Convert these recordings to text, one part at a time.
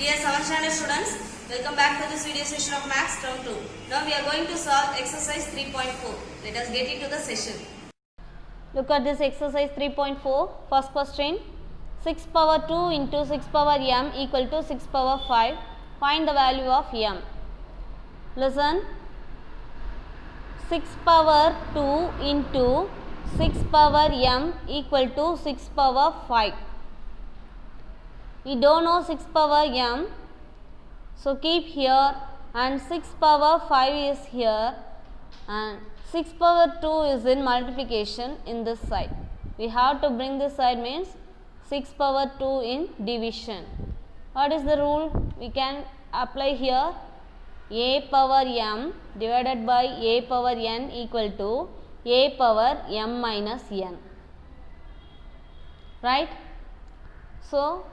Dear 7th standard students, welcome back to this video session of Maths Term 2. Now we are going to solve exercise 3.4. Let us get into the session. Look at this exercise 3.4. First question, 6 power 2 into 6 power m equal to 6 power 5. Find the value of m. Listen, 6 power 2 into 6 power m equal to 6 power 5. We don't know 6 power m, so keep here, and 6 power 5 is here, and 6 power 2 is in multiplication in this side. We have to bring this side, means 6 power 2 in division. What is the rule? We can apply here. A power m divided by a power n equal to a power m minus n. Right? So,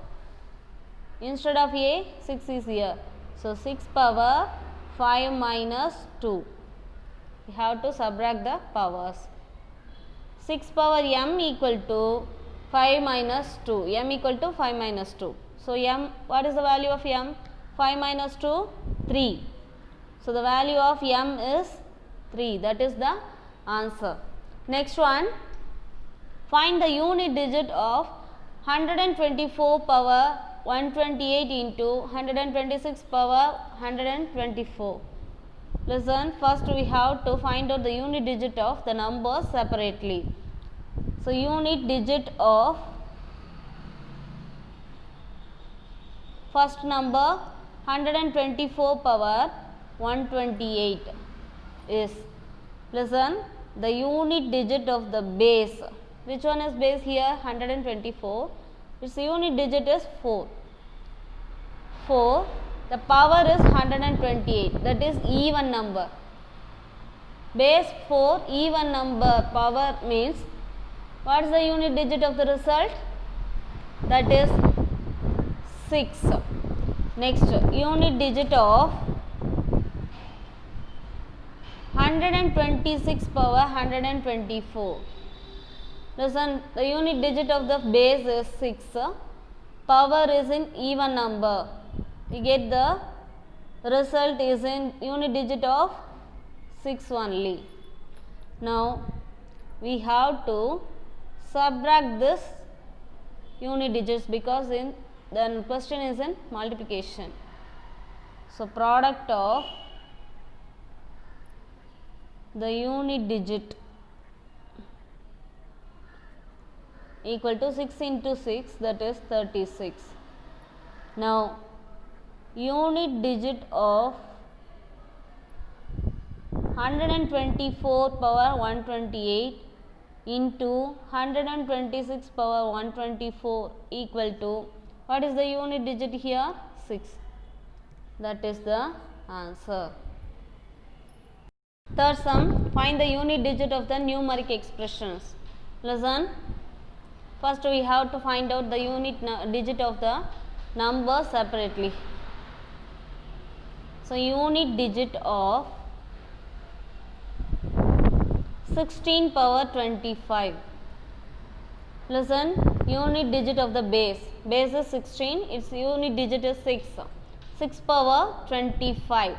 instead of a, 6 is here. So, 6 power 5 minus 2. We have to subtract the powers. 6 power m equal to 5 minus 2. M equal to 5 minus 2. So, m, what is the value of m? 5 minus 2, 3. So, the value of m is 3. That is the answer. Next one, find the unit digit of 124 power 128 into 126 power 124. Listen, first we have to find out the unit digit of the numbers separately. So, unit digit of first number 124 power 128 is, listen, the unit digit of the base. Which one is base here? 124. Its unit digit is 4. 4. The power is 128. That is even number. Base 4 even number power means, what is the unit digit of the result? That is 6. Next, unit digit of 126 power 124. Listen, the unit digit of the base is 6. Power is in even number. We get the result is in unit digit of 6 only. Now, we have to subtract this unit digits because in the question is in multiplication. So, product of the unit digit equal to 6 into 6, that is 36. Now, unit digit of 124 power 128 into 126 power 124 equal to, what is the unit digit here? 6. That is the answer. Third sum, find the unit digit of the numeric expressions. Listen, first we have to find out the unit digit of the number separately. So, unit digit of 16 power 25. Listen, unit digit of the base. Base is 16, its unit digit is 6. 6 power 25.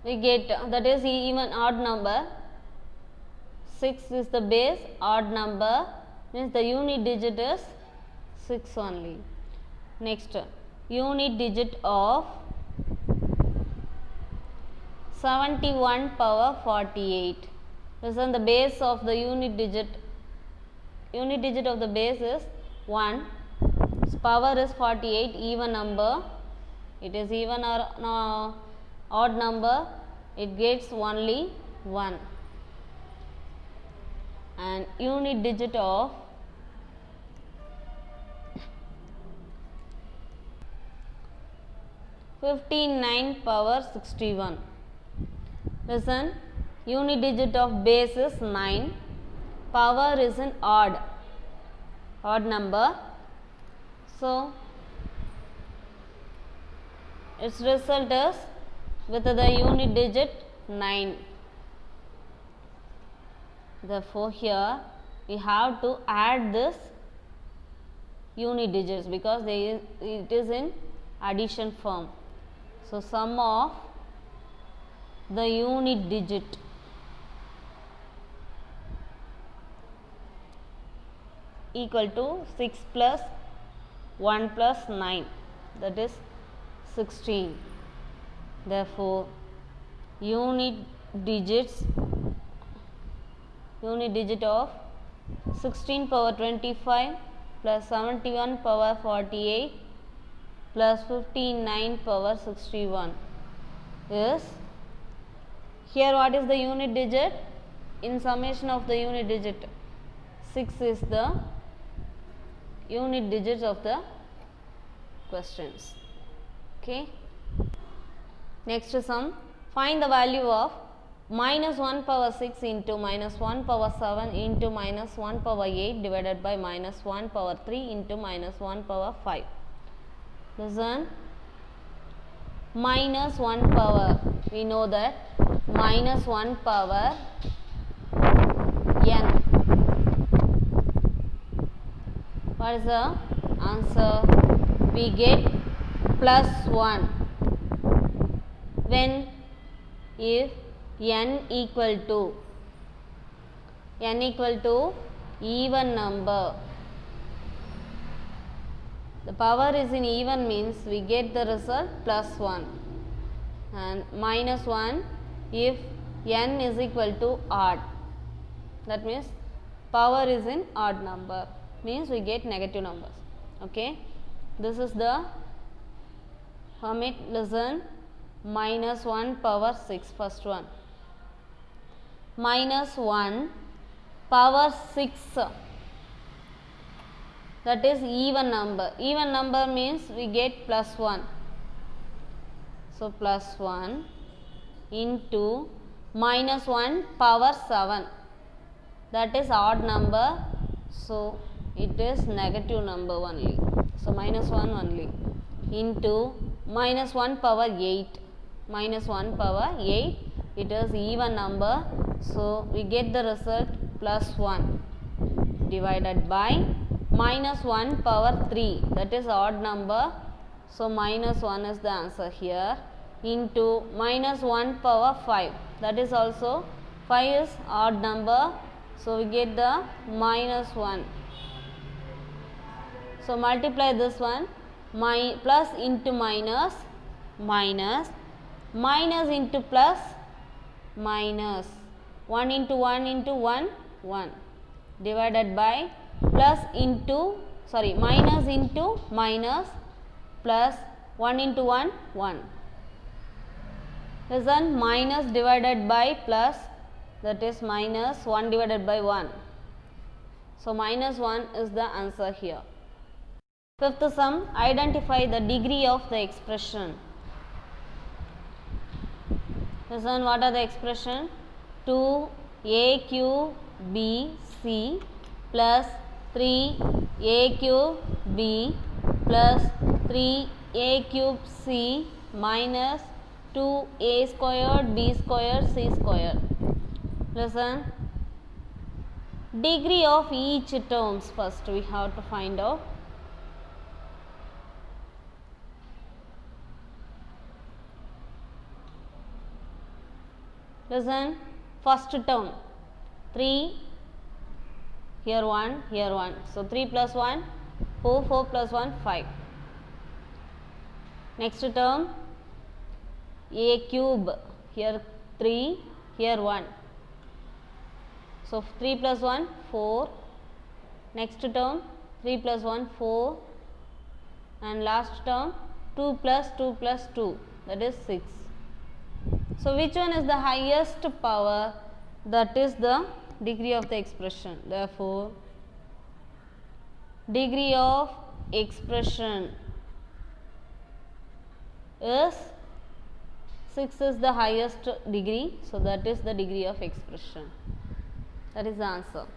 We get, that is even odd number. 6 is the base, odd number, means the unit digit is 6 only. Next, unit digit of 71 power 48. Listen, the base of the unit digit of the base is 1. Its power is 48, even number. It is even or no, odd number, it gets only 1. And unit digit of 59 power 61. Listen, unit digit of base is 9, power is an odd number. So, its result is with the unit digit 9. Therefore, here we have to add this unit digits because it is in addition form. So, sum of the unit digit equal to 6 plus 1 plus 9, that is 16. Therefore, unit digit of 16 power 25 plus 71 power 48 plus 59 power 61 is, here what is the unit digit? In summation of the unit digit, 6 is the unit digits of the questions. Okay. Next sum, find the value of minus 1 power 6 into minus 1 power 7 into minus 1 power 8 divided by minus 1 power 3 into minus 1 power 5. Listen, minus 1 power, we know that minus 1 power n. What is the answer? We get plus 1 when if n equal to even number. The power is in even means we get the result plus 1, and minus 1 if n is equal to odd, that means power is in odd number, means we get negative numbers. Okay, this is the Hamid. Listen, minus 1 power 6, first one, minus 1 power 6, that is even number. Even number means we get plus 1. So, plus 1 into minus 1 power 7, that is odd number. So, it is negative number only. So, minus 1 only into minus 1 power 8. Minus 1 power 8, it is even number. So, we get the result plus 1 divided by minus 1 power 3, that is odd number. So, minus 1 is the answer here, into minus 1 power 5, that is also 5 is odd number. So, we get the minus 1. So, multiply this one, plus into minus, minus into plus, minus 1 into 1 into 1, 1 divided by plus into, sorry, minus into minus plus 1 into 1, 1. Listen, minus divided by plus, that is minus 1 divided by 1. So, minus 1 is the answer here. Fifth sum, identify the degree of the expression. Listen, what are the expression? 2a cube b c plus 3a cube b plus 3a cube c minus 2a squared b squared c squared. Listen, degree of each terms first we have to find out. Listen, first term 3, here 1, here 1. So, 3 plus 1, 4, 4 plus 1, 5. Next term a cube, here 3, here 1. So, 3 plus 1, 4. Next term 3 plus 1, 4. And last term 2 plus 2 plus 2, that is 6. So, which one is the highest power? That is the degree of the expression. Therefore, degree of expression is 6 is the highest degree. So, that is the degree of expression. That is the answer.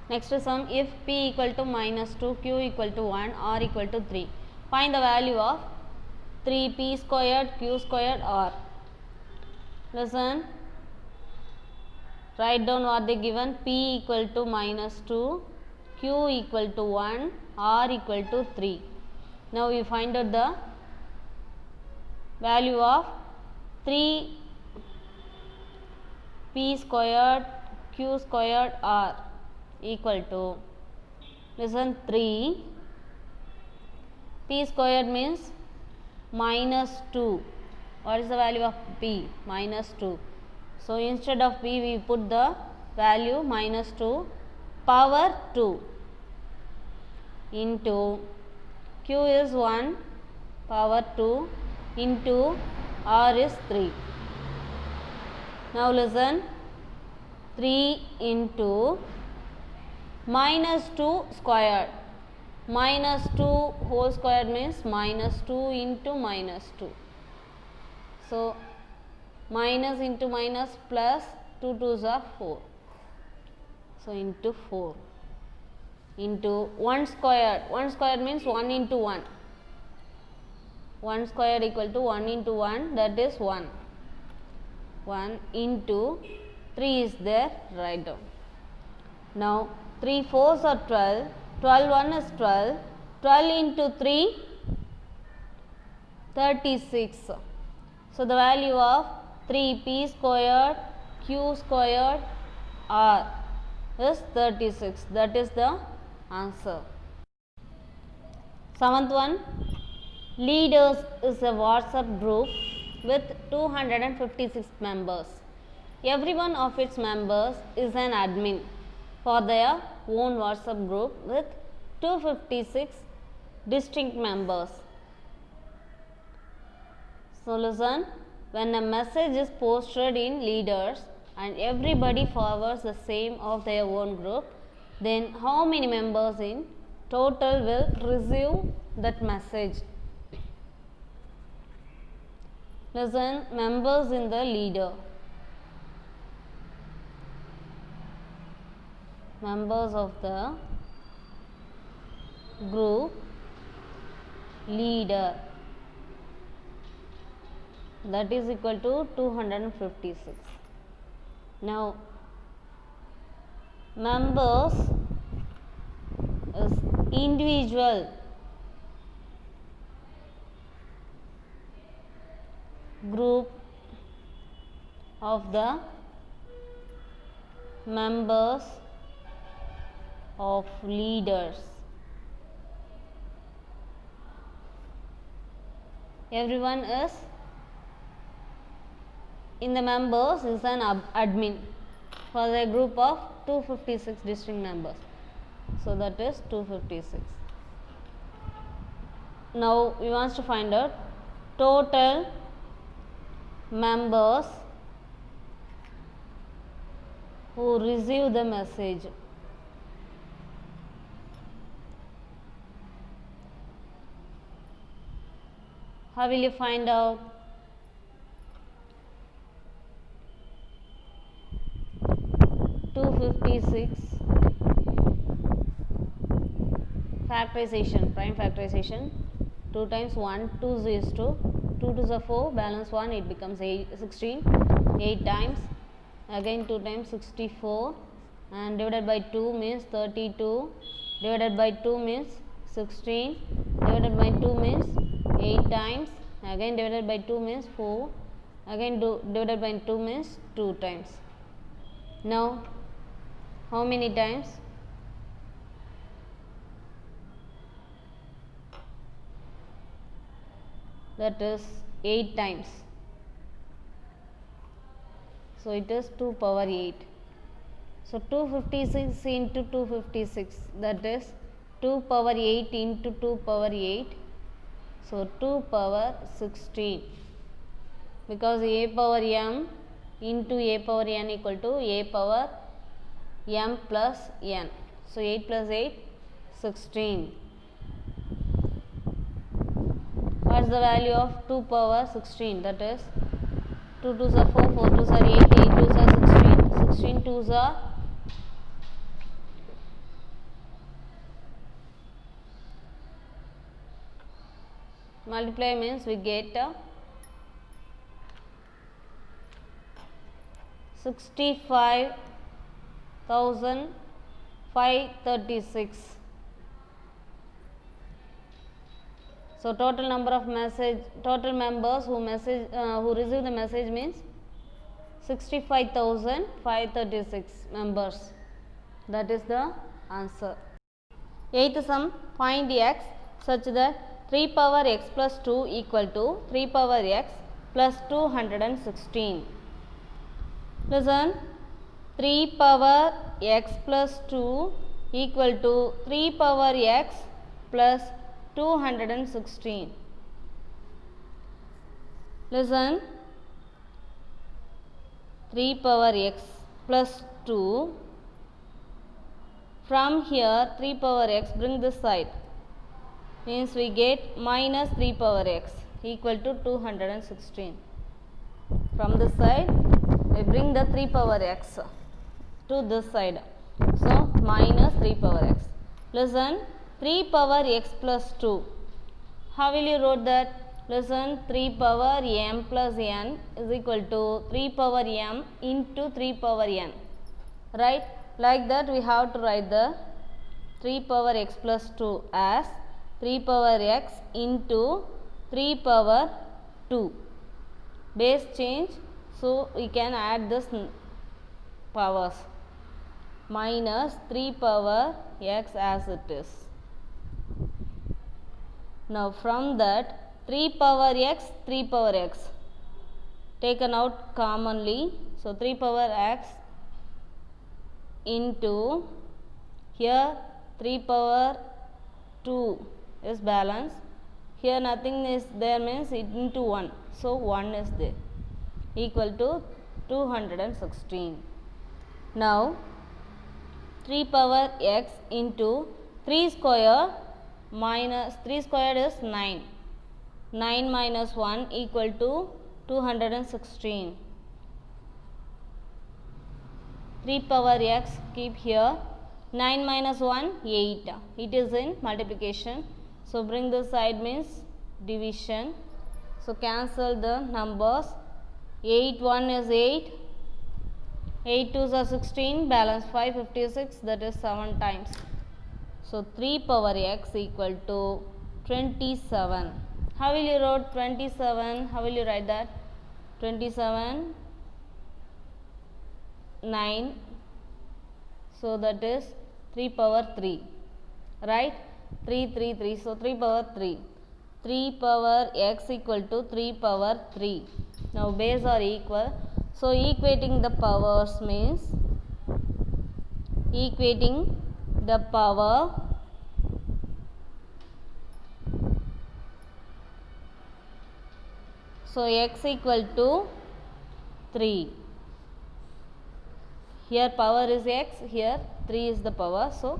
Next sum, if p equal to minus 2, q equal to 1, r equal to 3. Find the value of 3p squared, q squared, r. Listen, Write down what they given. P equal to minus 2, Q equal to 1, R equal to 3. Now we find out the value of 3 P squared Q squared R equal to, listen, 3 P squared means minus 2. What is the value of P? Minus 2. So instead of P we put the value minus 2 power 2 into Q is 1 power 2 into R is 3. Now listen, 3 into minus 2 squared. Minus 2 whole squared means minus 2 into minus 2. So minus into minus plus 2 2s are 4. So into 4 into 1 squared. 1 squared means 1 into 1. 1 squared equal to 1 into 1, that is 1. 1 into 3 is there, write down. Now 3 4s are 12. 12 1 is 12. 12 into 3, 36. So the value of 3P squared Q squared R is 36. That is the answer. 7th one, Leaders is a WhatsApp group with 256 members. Every one of its members is an admin for their own WhatsApp group with 256 distinct members. So listen, when a message is posted in Leaders and everybody forwards the same of their own group, then how many members in total will receive that message? Listen, members in the leader. Members of the group leader, that is equal to 256. Now members is individual group of the members of leaders. Everyone is in the members is an admin for the group of 256 distinct members. So that is 256. Now we want to find out total members who receive the message. How will you find out? Factorization, prime factorization. 2 times 1, 2 is 2. 2 to the 4, balance 1, it becomes 16. 8 times, again 2 times 64, and divided by 2 means 32. Divided by 2 means 16. Divided by 2 means 8 times, again divided by 2 means 4, again divided by 2 means 2 times. Now how many times? That is 8 times. So it is 2 power 8. So 256 into 256, that is 2 power 8 into 2 power 8. So 2 power 16, because a power m into a power n equal to a power m plus n. So 8 plus 8, 16. What is the value of 2 power 16? That is 2 2s are 4, 4 2s are 8, 8 2s are 16, 16 2s are 16. Multiply means we get 65 1536. So total number of total members who receive the message means 65,536 members. That is the answer. Eighth sum, find x such that 3 power x plus 2 equal to 3 power x plus 216. Listen, 3 power x plus 2 equal to 3 power x plus 216. Listen, 3 power x plus 2. From here 3 power x, bring this side, means we get minus 3 power x equal to 216. From this side we bring the 3 power x to this side, so minus 3 power x. Listen, 3 power x plus 2, how will you wrote that? Listen, 3 power m plus n is equal to 3 power m into 3 power n, right? Like that we have to write the 3 power x plus 2 as 3 power x into 3 power 2. Base change, so we can add this powers, minus 3 power x as it is. Now from that 3 power x, 3 power x taken out commonly, so 3 power x into here 3 power 2 is balance, here nothing is there means it into 1, so 1 is there, equal to 216. Now 3 power x into 3 square minus 3 squared is 9, 9 minus 1 equal to 216. 3 power x keep here, 9 minus 1 8, it is in multiplication, so bring this side means division, so cancel the numbers, 8 1 is 8, 8 2s are 16, balance 556, that is 7 times, so 3 power x equal to 27. How will you write 27? How will you write that? 27 9, so that is 3 power 3, right? 3 3 3, so 3 power 3, 3 power x equal to 3 power 3. Now base are equal, so equating the powers means equating the power, so x equal to 3. Here power is x, here 3 is the power, so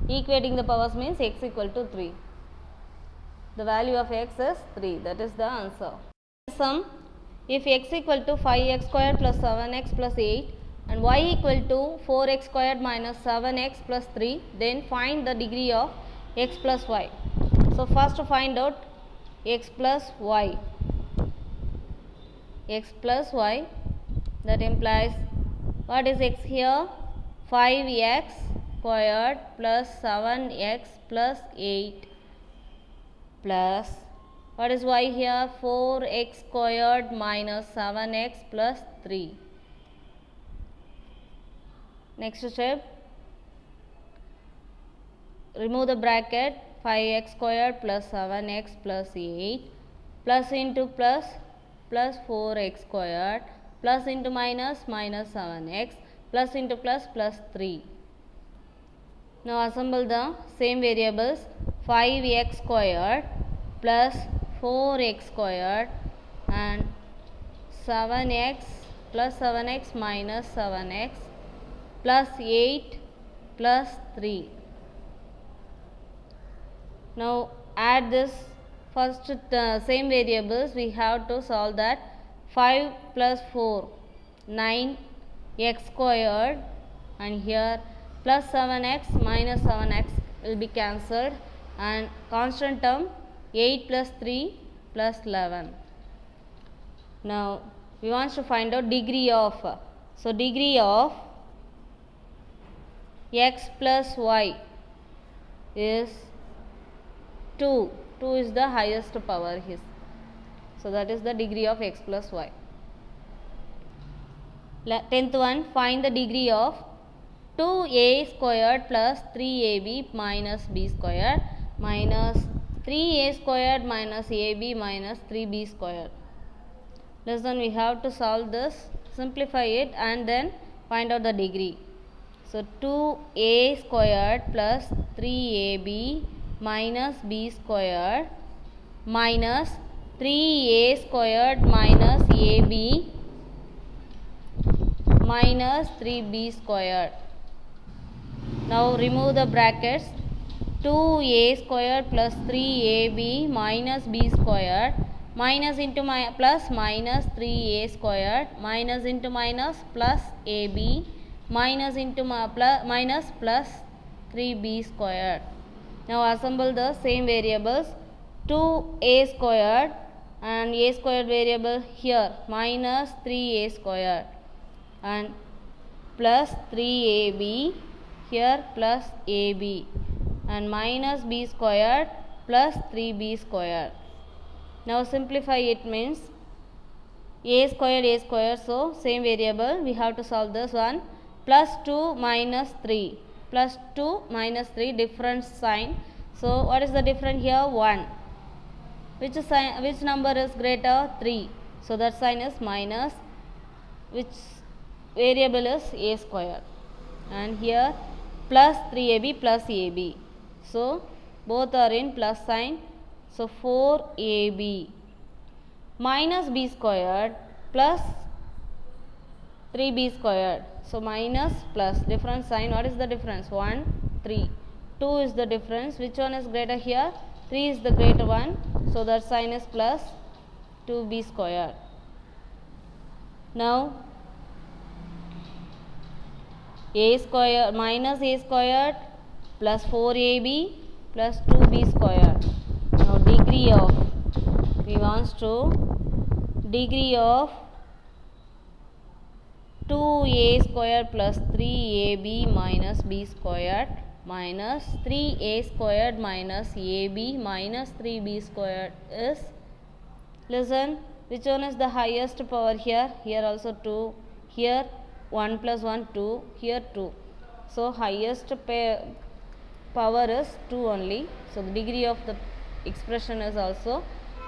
equating the powers means x equal to 3. The value of x is 3, that is the answer. Sum, if x equal to 5x squared plus 7x plus 8 and y equal to 4x squared minus 7x plus 3, then find the degree of x plus y. So first find out x plus y. X plus y, that implies, what is x here? 5x squared plus 7x plus 8 plus, what is y here? 4x squared minus 7x plus 3. Next step, remove the bracket, 5x squared plus 7x plus 8 plus into plus 4x squared plus into minus 7x plus into plus 3. Now assemble the same variables, 5x squared plus 4x squared and 7x plus 7x minus 7x plus 8 plus 3. Now add this first same variables, we have to solve that. 5 plus 4, 9 x squared, and here plus 7x minus 7x will be cancelled, and constant term 8 plus 3 plus 11. Now we want to find out degree of, so degree of x plus y is 2. 2 is the highest power here. So that is the degree of x plus y. 10th one, find the degree of 2a squared plus 3ab minus b squared minus 3a squared minus ab minus 3b squared. Listen, we have to solve this, simplify it and then find out the degree. So 2a squared plus 3ab minus b squared minus 3a squared minus ab minus 3b squared. Now remove the brackets. 2a squared plus 3ab minus b squared minus into plus minus 3a squared minus into minus plus ab minus into minus plus 3b squared. Now assemble the same variables. 2a squared and a squared variable here minus 3a squared and plus 3ab here plus ab and minus b squared plus 3b squared. Now simplify it means a squared, so same variable we have to solve this one. Plus 2 minus 3 plus 2 minus 3 different sign. So what is the difference here? 1. Which number is greater? 3. So that sign is minus. Which variable is a squared? And here plus 3ab plus ab. So both are in plus sign. So 4ab minus b squared plus 3b squared. So minus plus different sign. What is the difference? 1, 3. 2 is the difference. Which one is greater here? 3 is the greater one. So that sign is plus 2b squared. Now a squared minus a squared plus 4ab plus 2b squared. Now degree of, we want to degree of 2a squared plus 3ab minus b squared minus 3a squared minus ab minus 3b squared is, listen, which one is the highest power here? Here also 2, here 1 plus 1 2, here 2. So highest power is 2 only. So the degree of the expression is also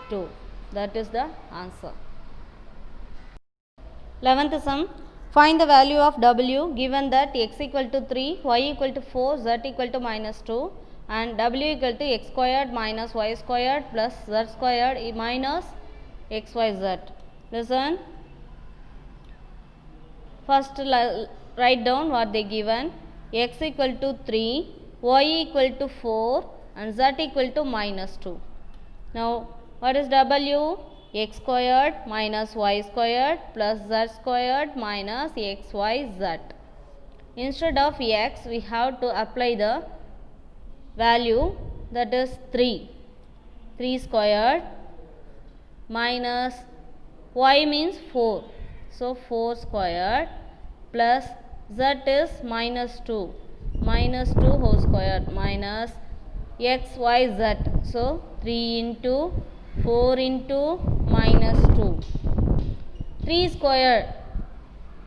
2. That is the answer. 11th sum. Find the value of w given that x equal to 3, y equal to 4, z equal to minus 2 and w equal to x squared minus y squared plus z squared minus xyz. Listen. First write down what they given. X equal to 3, y equal to 4 and z equal to minus 2. Now what is w? X squared minus y squared plus z squared minus xyz. Instead of x we have to apply the value, that is 3. 3 squared minus y means 4. So 4 squared plus z is minus 2. Minus 2 whole squared minus xyz. So 3 into 4 into minus 2. 3 squared.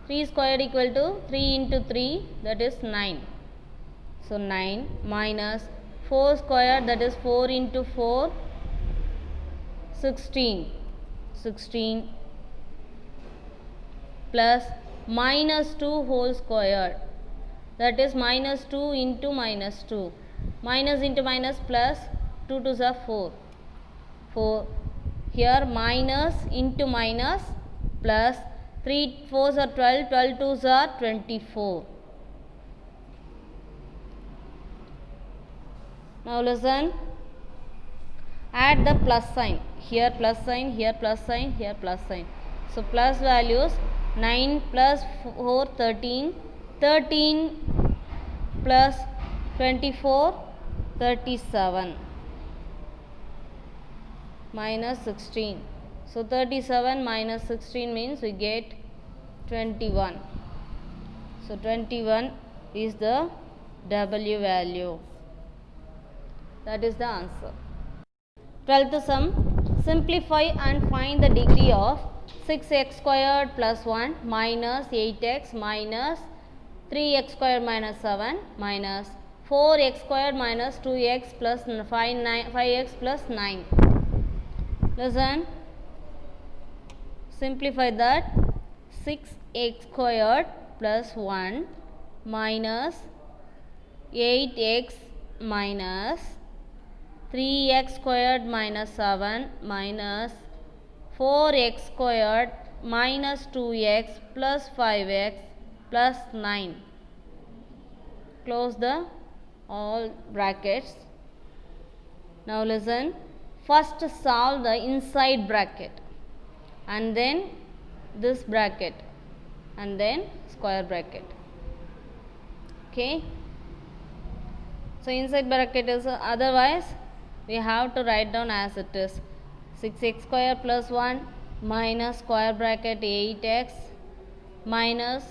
3 squared equal to 3 into 3, that is 9. So 9 minus 4 squared, that is 4 into 4, 16. 16 plus minus 2 whole squared, that is minus 2 into minus 2. Minus into minus plus 2 2s are 4. 4. Here minus into minus plus 3 4s are 12, 12 2s are 24. Now listen, add the plus sign. Here plus sign, here plus sign, here plus sign. So plus values 9 plus 4 13, 13 plus 24 37 minus 16. So 37 minus 16 means we get 21. So 21 is the W value. That is the answer. 12th sum. Simplify and find the degree of 6x squared plus 1 minus 8x minus 3x squared minus 7 minus 4x squared minus 2x plus 5x plus 9. Listen. Simplify that. 6x squared plus 1 minus 8x minus 3x squared minus 7 minus 4x squared minus 2x plus 5x plus 9. Close the all brackets. Now listen. First solve the inside bracket and then this bracket and then square bracket. Okay. So inside bracket is otherwise we have to write down as it is. 6x square plus 1 minus square bracket 8x minus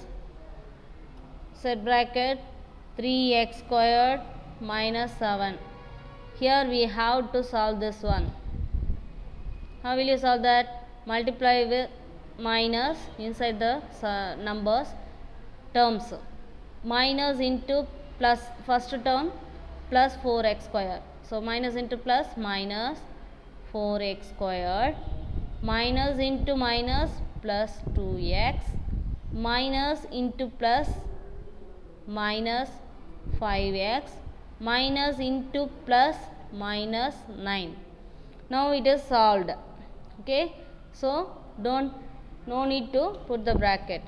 set bracket 3x squared minus 7. Here we have to solve this one. How will you solve that? Multiply with minus inside the numbers terms. Minus into plus first term plus 4x square. So minus into plus minus 4x squared minus into minus plus 2x minus into plus minus 5x minus into plus minus 9. Now it is solved. Okay. So no need to put the bracket,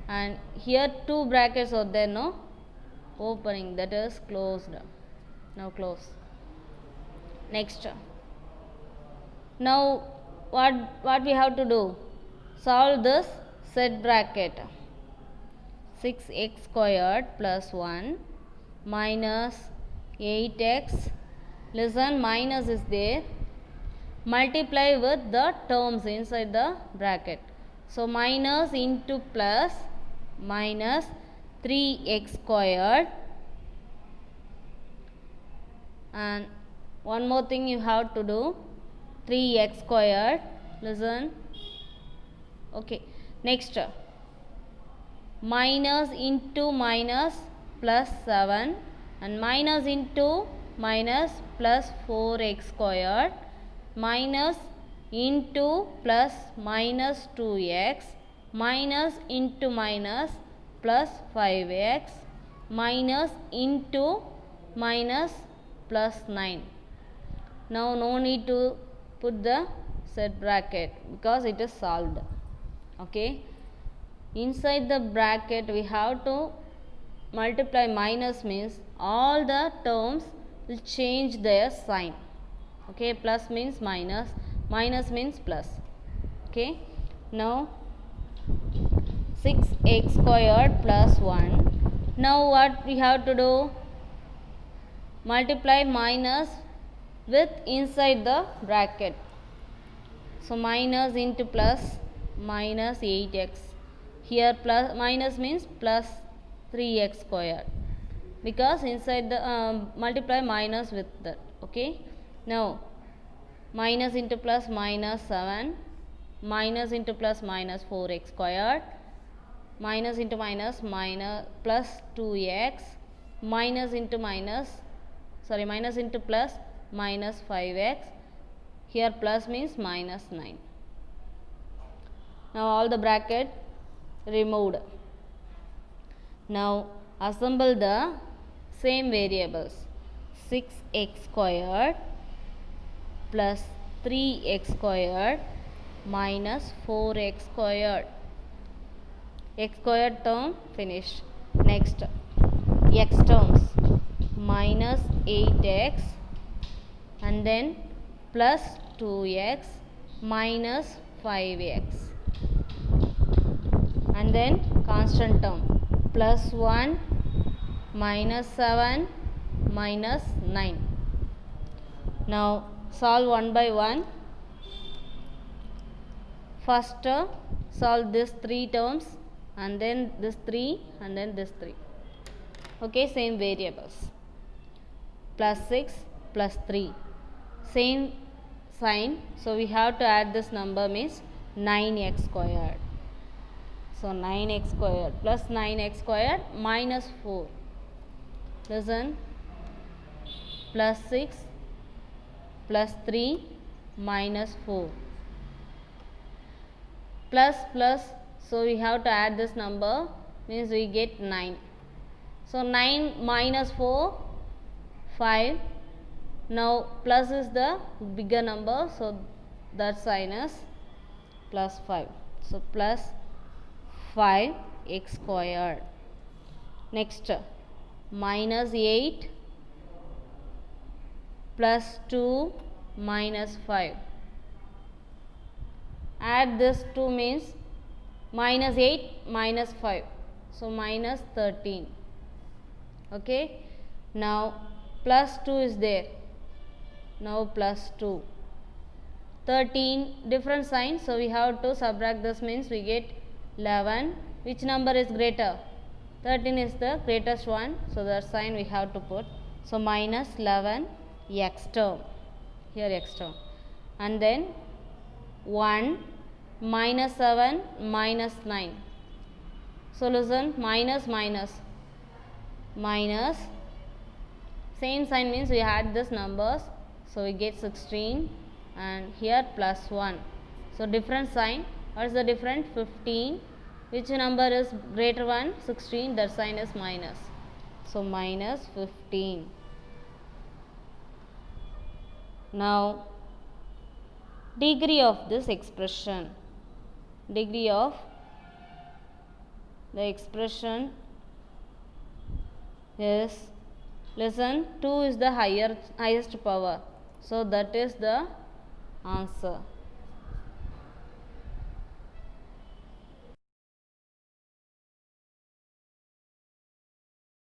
and here two brackets are there, no opening, that is closed. Now close. Next. Now what we have to do? Solve this set bracket. 6x squared plus 1 minus 8x. Listen, minus is there. Multiply with the terms inside the bracket. So minus into plus minus 3x squared, and one more thing you have to do, 3x squared. Listen. Okay. Next. Minus into minus plus 7 and minus into minus plus 4x squared minus into plus minus 2x minus into minus plus 5x minus into minus plus 9. Now no need to put the set bracket because it is solved. Okay. Inside the bracket we have to multiply. Minus means all the terms will change their sign. Okay. Plus means minus, minus means plus. Okay. Now 6x squared plus 1. Now what we have to do? Multiply minus with inside the bracket. So minus into plus minus 8x. Here plus minus means plus 3x squared, because inside the multiply minus with that. Okay. Now minus into plus minus 7, minus into plus minus 4x squared, minus into minus minus plus 2x, minus into minus, sorry, minus into plus minus 5x. Here plus means minus 9. Now all the bracket removed. Now assemble the same variables. 6x squared plus 3x squared minus 4x squared. X squared term finished. Next, x terms minus 8x and then plus 2x minus 5x, and then constant term plus 1 minus 7 minus 9. Now solve one by one. First solve this 3 terms and then this 3 and then this 3. Okay, same variables. Plus 6 plus 3. Same sign. So we have to add this number means 9x squared. So 9x squared plus 9x squared minus 4. Listen. Plus 6 plus 3 minus 4. Plus plus. So we have to add this number means we get 9. So 9 minus 4, 5. Now plus is the bigger number, so that sign is plus 5. So plus 5x squared. Next, minus 8 plus 2 minus 5. Add this 2 means minus 8 minus 5. So minus 13. Okay. Now plus 2 is there. Now plus 2. 13 different signs. So we have to subtract this means we get 11. Which number is greater? 13 is the greatest one. So that sign we have to put. So minus 11 x term. Here x term. And then 1 minus 7 minus 9. So listen, minus minus minus, same sign means we add this numbers, so we get 16 and here plus 1. So different sign. What is the difference? 15. Which number is greater one? 16. That sign is minus. So minus 15. Now degree of this expression. Degree of the expression is, listen, 2 is the highest power. So that is the answer.